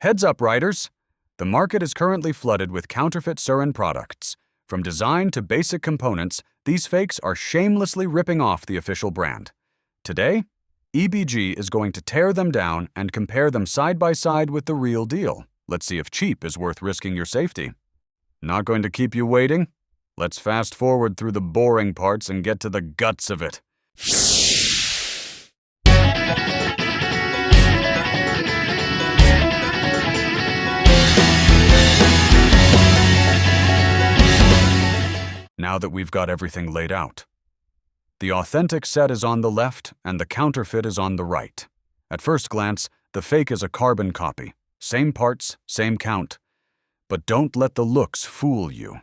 Heads up, riders! The market is currently flooded with counterfeit Surron products. From design to basic components, these fakes are shamelessly ripping off the official brand. Today, Ebike is going to tear them down and compare them side by side with the real deal. Let's see if cheap is worth risking your safety. Not going to keep you waiting? Let's fast forward through the boring parts and get to the guts of it. Now that we've got everything laid out. The authentic set is on the left and the counterfeit is on the right. At first glance, the fake is a carbon copy. Same parts, same count. But don't let the looks fool you.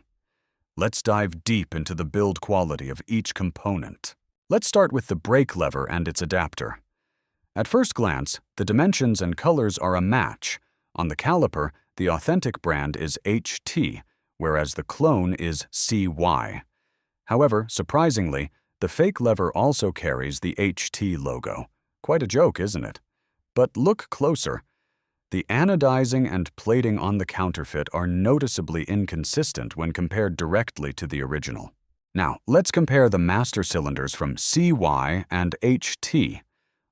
Let's dive deep into the build quality of each component. Let's start with the brake lever and its adapter. At first glance, the dimensions and colors are a match. On the caliper, the authentic brand is HT, whereas the clone is CY. However, surprisingly, the fake lever also carries the HT logo. Quite a joke, isn't it? But look closer. The anodizing and plating on the counterfeit are noticeably inconsistent when compared directly to the original. Now, let's compare the master cylinders from CY and HT.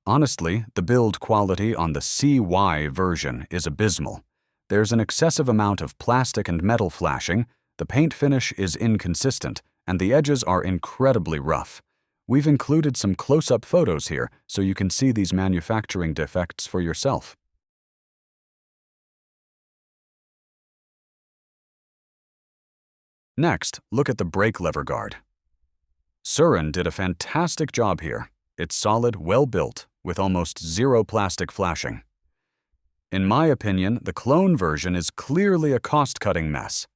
Honestly, the build quality on the CY version is abysmal. There's an excessive amount of plastic and metal flashing, the paint finish is inconsistent, and the edges are incredibly rough. We've included some close-up photos here so you can see these manufacturing defects for yourself. Next, look at the brake lever guard. Surron did a fantastic job here. It's solid, well-built, with almost zero plastic flashing. In my opinion, the clone version is clearly a cost-cutting mess.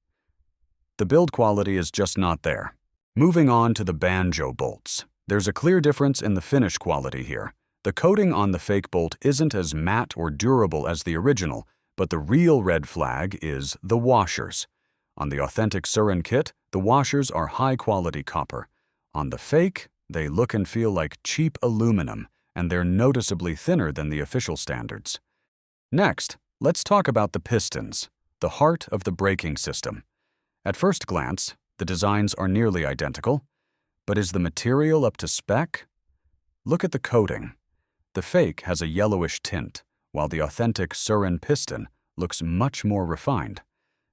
The build quality is just not there. Moving on to the Banjo bolts. There's a clear difference in the finish quality here. The coating on the fake bolt isn't as matte or durable as the original, but the real red flag is the washers. On the authentic Surron kit, the washers are high-quality copper. On the fake, they look and feel like cheap aluminum, and they're noticeably thinner than the official standards. Next, let's talk about the pistons, the heart of the braking system. At first glance, the designs are nearly identical, but is the material up to spec? Look at the coating. The fake has a yellowish tint, while the authentic Surron piston looks much more refined.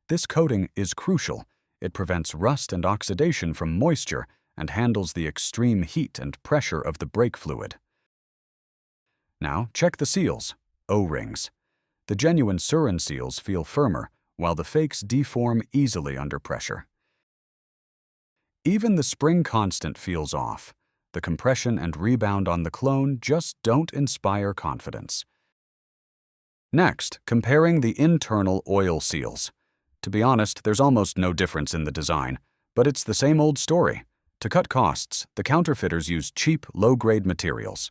This coating is crucial. It prevents rust and oxidation from moisture and handles the extreme heat and pressure of the brake fluid. Now, check the seals, O-rings. The genuine Surron seals feel firmer, while the fakes deform easily under pressure. Even the spring constant feels off. The compression and rebound on the clone just don't inspire confidence. Next, comparing the internal oil seals. To be honest, there's almost no difference in the design, but it's the same old story. To cut costs, the counterfeiters use cheap, low-grade materials.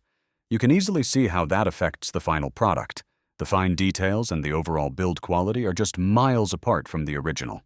You can easily see how that affects the final product. The fine details and the overall build quality are just miles apart from the original.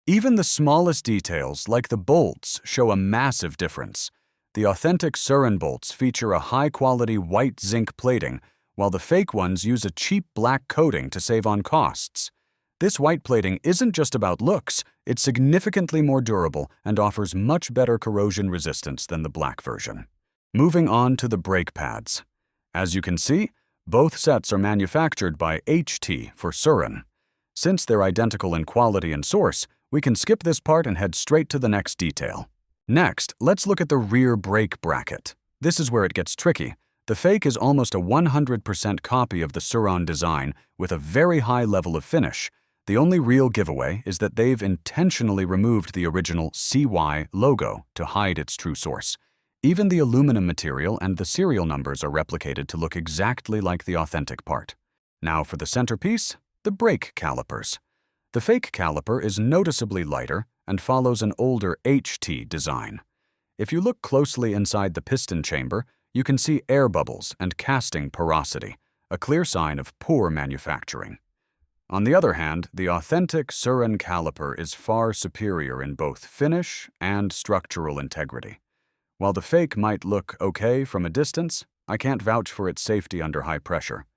Even the smallest details, like the bolts, show a massive difference. The authentic Surron bolts feature a high-quality white zinc plating, while the fake ones use a cheap black coating to save on costs. This white plating isn't just about looks, it's significantly more durable and offers much better corrosion resistance than the black version. Moving on to the brake pads. As you can see, both sets are manufactured by HT for Surron. Since they're identical in quality and source, we can skip this part and head straight to the next detail. Next, let's look at the rear brake bracket. This is where it gets tricky. The fake is almost a 100% copy of the Surron design with a very high level of finish. The only real giveaway is that they've intentionally removed the original CY logo to hide its true source. Even the aluminum material and the serial numbers are replicated to look exactly like the authentic part. Now for the centerpiece, the brake calipers. The fake caliper is noticeably lighter and follows an older HT design. If you look closely inside the piston chamber, you can see air bubbles and casting porosity, a clear sign of poor manufacturing. On the other hand, the authentic Surron caliper is far superior in both finish and structural integrity. While the fake might look okay from a distance, I can't vouch for its safety under high pressure.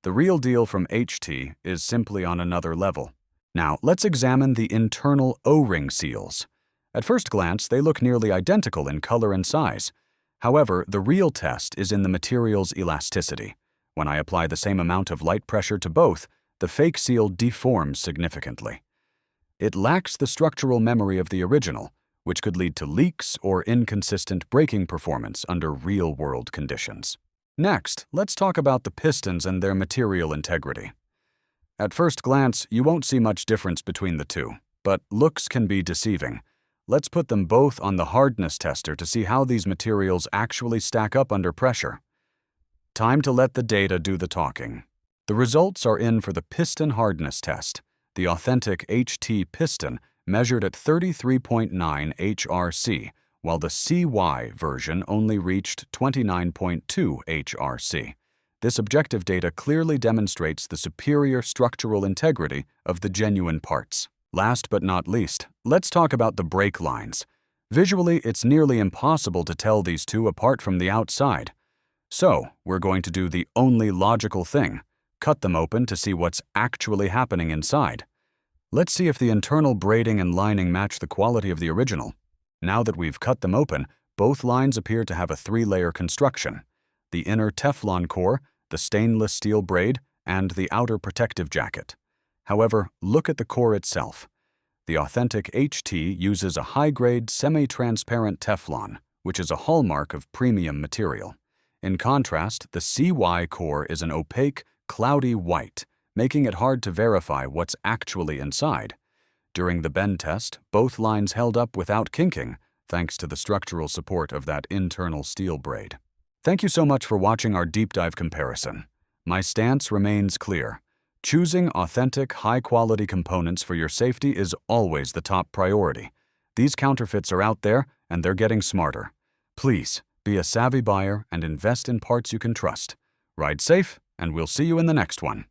The real deal from HT is simply on another level. Now, let's examine the internal O-ring seals. At first glance, they look nearly identical in color and size. However, the real test is in the material's elasticity. When I apply the same amount of light pressure to both, the fake seal deforms significantly. It lacks the structural memory of the original, which could lead to leaks or inconsistent braking performance under real-world conditions. Next, let's talk about the pistons and their material integrity. At first glance, you won't see much difference between the two, but looks can be deceiving. Let's put them both on the hardness tester to see how these materials actually stack up under pressure. Time to let the data do the talking. The results are in for the piston hardness test. The authentic HT piston measured at 33.9 HRC, while the CY version only reached 29.2 HRC. This objective data clearly demonstrates the superior structural integrity of the genuine parts. Last but not least, let's talk about the brake lines. Visually, it's nearly impossible to tell these two apart from the outside. So, we're going to do the only logical thing: cut them open to see what's actually happening inside. Let's see if the internal braiding and lining match the quality of the original. Now that we've cut them open, both lines appear to have a 3-layer construction: the inner Teflon core, the stainless steel braid, and the outer protective jacket. However, look at the core itself. The authentic HT uses a high-grade semi-transparent Teflon, which is a hallmark of premium material. In contrast, the CY core is an opaque, cloudy white, making it hard to verify what's actually inside. During the bend test, both lines held up without kinking, thanks to the structural support of that internal steel braid. Thank you so much for watching our deep dive comparison. My stance remains clear. Choosing authentic, high-quality components for your safety is always the top priority. These counterfeits are out there, and they're getting smarter. Please, be a savvy buyer and invest in parts you can trust. Ride safe, and we'll see you in the next one.